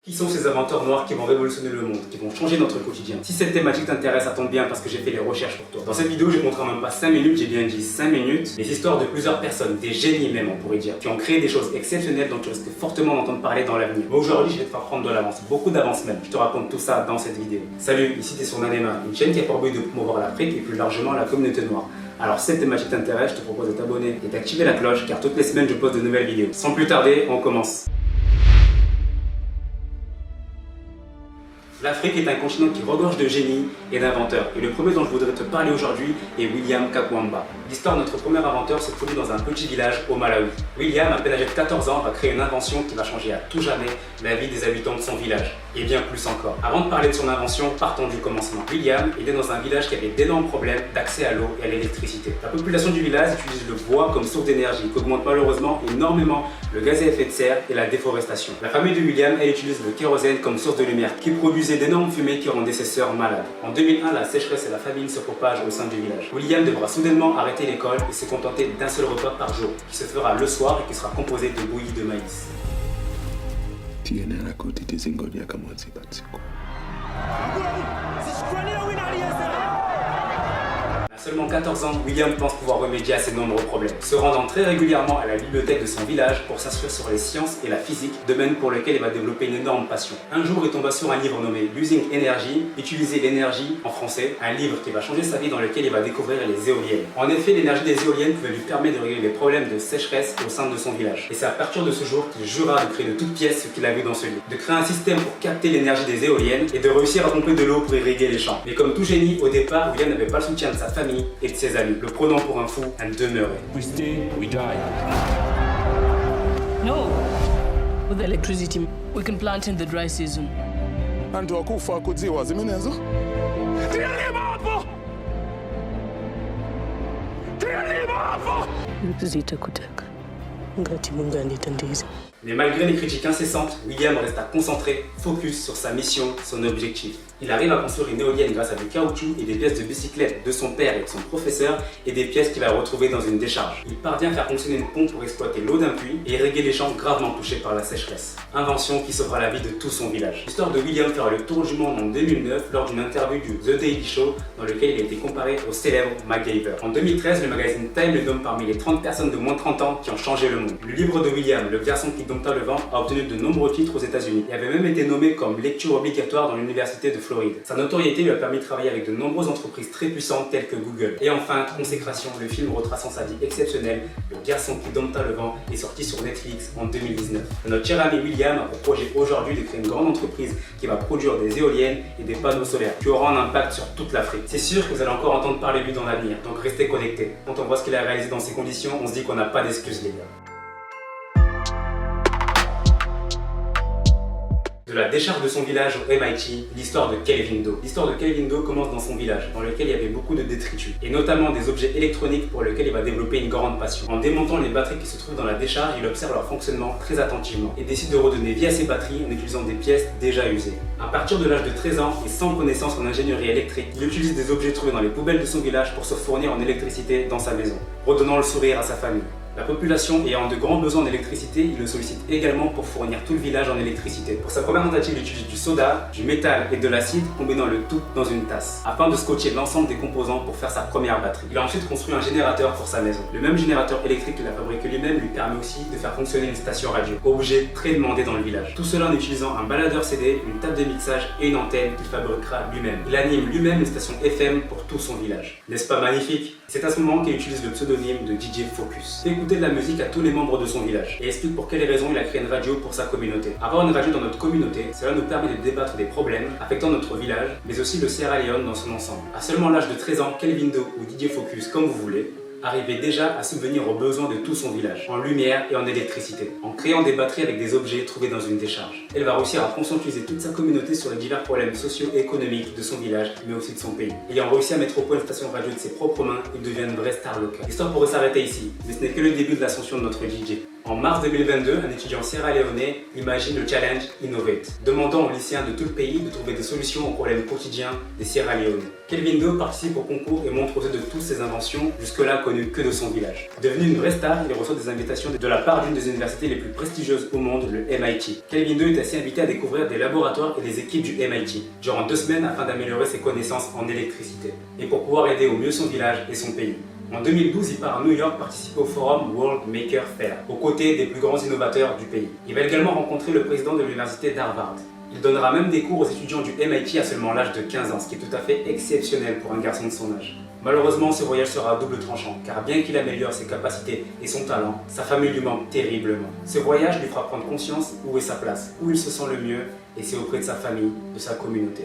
Qui sont ces inventeurs noirs qui vont révolutionner le monde, qui vont changer notre quotidien? Si cette thématique t'intéresse, ça tombe bien parce que j'ai fait les recherches pour toi. Dans cette vidéo, je vais montrer en même pas 5 minutes, j'ai bien dit 5 minutes, les histoires de plusieurs personnes, des génies même on pourrait dire, qui ont créé des choses exceptionnelles dont tu risques fortement d'entendre parler dans l'avenir. Mais aujourd'hui, je vais te faire prendre de l'avance, beaucoup d'avance même. Je te raconte tout ça dans cette vidéo. Salut, ici t'es sur Nanema, une chaîne qui a pour but de promouvoir l'Afrique et plus largement la communauté noire. Alors si cette thématique t'intéresse, je te propose de t'abonner et d'activer la cloche car toutes les semaines je poste de nouvelles vidéos. Sans plus tarder, on commence. L'Afrique est un continent qui regorge de génies et d'inventeurs. Et le premier dont je voudrais te parler aujourd'hui est William Kakwamba. L'histoire de notre premier inventeur se produit dans un petit village au Malawi. William, à peine âgé de 14 ans, va créer une invention qui va changer à tout jamais la vie des habitants de son village. Et bien plus encore. Avant de parler de son invention, partons du commencement. William est né dans un village qui avait d'énormes problèmes d'accès à l'eau et à l'électricité. La population du village utilise le bois comme source d'énergie, qui augmente malheureusement énormément le gaz à effet de serre et la déforestation. La famille de William, elle utilise le kérosène comme source de lumière, qui produisait d'énormes fumées qui rendaient ses sœurs malades. En 2001, la sécheresse et la famine se propagent au sein du village. William devra soudainement arrêter l'école et se contenter d'un seul repas par jour, qui se fera le soir et qui sera composé de bouillie de maïs. À seulement 14 ans, William pense pouvoir remédier à ces nombreux problèmes, se rendant très régulièrement à la bibliothèque de son village pour s'instruire sur les sciences et la physique, domaine pour lequel il va développer une énorme passion. Un jour, il tomba sur un livre nommé Losing Energy, utiliser l'énergie en français, un livre qui va changer sa vie dans lequel il va découvrir les éoliennes. En effet, l'énergie des éoliennes pouvait lui permettre de régler les problèmes de sécheresse au sein de son village. Et c'est à partir de ce jour qu'il jura de créer de toutes pièces ce qu'il a vu dans ce livre, de créer un système pour capter l'énergie des éoliennes et de réussir à pomper de l'eau pour irriguer les champs. Mais comme tout génie, au départ, William n'avait pas le soutien de sa famille et de ses amis, le prenant pour un fou à demeurer. We stay, we die. No. With electricity, we can plant in the dry season. Antu wakufa kudziwa zimenezo? Zitakutaka ngati Mungu anditandiza. Mais malgré les critiques incessantes, William resta concentré, focus sur sa mission, son objectif. Il arrive à construire une éolienne grâce à du caoutchouc et des pièces de bicyclette de son père et de son professeur et des pièces qu'il va retrouver dans une décharge. Il parvient à faire fonctionner une pompe pour exploiter l'eau d'un puits et irriguer les champs gravement touchés par la sécheresse. Invention qui sauvera la vie de tout son village. L'histoire de William fera le tour du monde en 2009 lors d'une interview du The Daily Show dans lequel il a été comparé au célèbre MacGyver. En 2013, le magazine Time le nomme parmi les 30 personnes de moins de 30 ans qui ont changé le monde. Le livre de William, Le garçon qui dompta le vent, a obtenu de nombreux titres aux États-Unis et avait même été nommé comme lecture obligatoire dans l'université de Floride. Sa notoriété lui a permis de travailler avec de nombreuses entreprises très puissantes telles que Google. Et enfin, consécration, le film retraçant sa vie exceptionnelle, Le garçon qui dompta le vent, est sorti sur Netflix en 2019. Notre cher ami William a pour projet aujourd'hui de créer une grande entreprise qui va produire des éoliennes et des panneaux solaires qui auront un impact sur toute l'Afrique. C'est sûr que vous allez encore entendre parler de lui dans l'avenir, donc restez connectés. Quand on voit ce qu'il a réalisé dans ces conditions, on se dit qu'on n'a pas d'excuses les gars. De la décharge de son village au MIT, l'histoire de Kelvin Doe. L'histoire de Kelvin Doe commence dans son village, dans lequel il y avait beaucoup de détritus, et notamment des objets électroniques pour lesquels il va développer une grande passion. En démontant les batteries qui se trouvent dans la décharge, il observe leur fonctionnement très attentivement et décide de redonner vie à ces batteries en utilisant des pièces déjà usées. À partir de l'âge de 13 ans et sans connaissance en ingénierie électrique, il utilise des objets trouvés dans les poubelles de son village pour se fournir en électricité dans sa maison, redonnant le sourire à sa famille. La population ayant de grands besoins d'électricité, il le sollicite également pour fournir tout le village en électricité. Pour sa première tentative, il utilise du soda, du métal et de l'acide, combinant le tout dans une tasse, afin de scotcher l'ensemble des composants pour faire sa première batterie. Il a ensuite construit un générateur pour sa maison. Le même générateur électrique qu'il a fabriqué lui-même lui permet aussi de faire fonctionner une station radio, objet très demandé dans le village. Tout cela en utilisant un baladeur CD, une table de mixage et une antenne qu'il fabriquera lui-même. Il anime lui-même une station FM pour tout son village. N'est-ce pas magnifique? C'est à ce moment qu'il utilise le pseudonyme de DJ Focus. Écouter de la musique à tous les membres de son village et explique pour quelles raisons il a créé une radio pour sa communauté. Avoir une radio dans notre communauté, cela nous permet de débattre des problèmes affectant notre village, mais aussi le Sierra Leone dans son ensemble. À seulement l'âge de 13 ans, Kelvin Doe ou DJ Focus, comme vous voulez, arrivait déjà à subvenir aux besoins de tout son village, en lumière et en électricité, en créant des batteries avec des objets trouvés dans une décharge. Elle va réussir à conscientiser toute sa communauté sur les divers problèmes socio-économiques de son village, mais aussi de son pays. Ayant réussi à mettre au point une station radio de ses propres mains, il devient une vraie star locale. L'histoire pourrait s'arrêter ici, mais ce n'est que le début de l'ascension de notre DJ. En mars 2022, un étudiant sierra-léonais imagine le challenge Innovate, demandant aux lycéens de tout le pays de trouver des solutions aux problèmes quotidiens des Sierra-Léonais. Kelvin Doe participe au concours et montre aux yeux de tous ses inventions jusque-là connues. connu que de son village. Devenu une vraie star, il reçoit des invitations de la part d'une des universités les plus prestigieuses au monde, le MIT. Kelvin Do est ainsi invité à découvrir des laboratoires et des équipes du MIT durant 2 semaines afin d'améliorer ses connaissances en électricité et pour pouvoir aider au mieux son village et son pays. En 2012, il part à New York participer au forum World Maker Faire, aux côtés des plus grands innovateurs du pays. Il va également rencontrer le président de l'université d'Harvard. Il donnera même des cours aux étudiants du MIT à seulement l'âge de 15 ans, ce qui est tout à fait exceptionnel pour un garçon de son âge. Malheureusement, ce voyage sera à double tranchant, car bien qu'il améliore ses capacités et son talent, sa famille lui manque terriblement. Ce voyage lui fera prendre conscience où est sa place, où il se sent le mieux, et c'est auprès de sa famille, de sa communauté.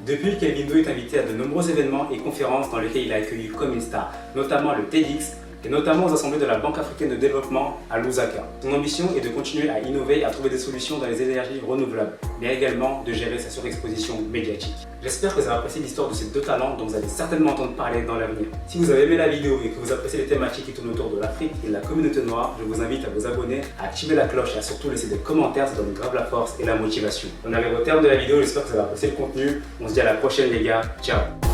Depuis, Kelvin Do est invité à de nombreux événements et conférences dans lesquels il a accueilli comme une star, notamment le TEDx, et notamment aux assemblées de la Banque africaine de développement à Lusaka. Son ambition est de continuer à innover et à trouver des solutions dans les énergies renouvelables, mais également de gérer sa surexposition médiatique. J'espère que vous avez apprécié l'histoire de ces 2 talents dont vous allez certainement entendre parler dans l'avenir. Si vous avez aimé la vidéo et que vous appréciez les thématiques qui tournent autour de l'Afrique et de la communauté noire, je vous invite à vous abonner, à activer la cloche et à surtout laisser des commentaires, ça donne grave la force et la motivation. On arrive au terme de la vidéo, j'espère que vous avez apprécié le contenu. On se dit à la prochaine les gars, ciao.